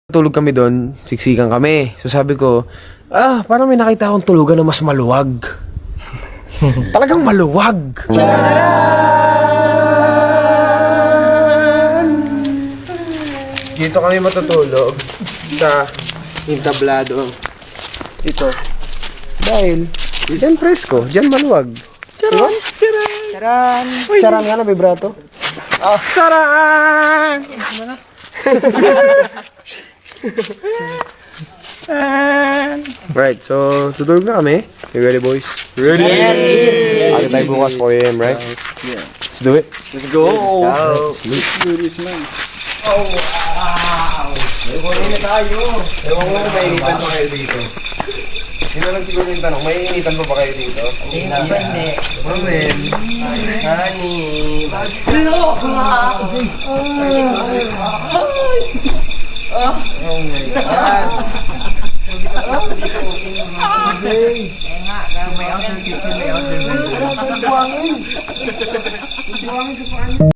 Tulog kami doon, siksikan kami. So sabi ko, parang may nakita akong tulugan na mas maluwag. Talagang maluwag. Dito kami matutulog sa entablado. Ito. Dahil, dyan presko, dyan maluwag. Charan! Charan! Charan nga na, vibrato. Charan! Right, so tutulog na kami. You ready, boys? Ready! Agad tayo bukas 4 AM, right? Yeah. Let's do it. Let's go! Ewan ko kung mainitan pa kayo dito. Sino lang siguro yung tanong, mainitan pa ba kayo dito? Hindi. Problem. Honey!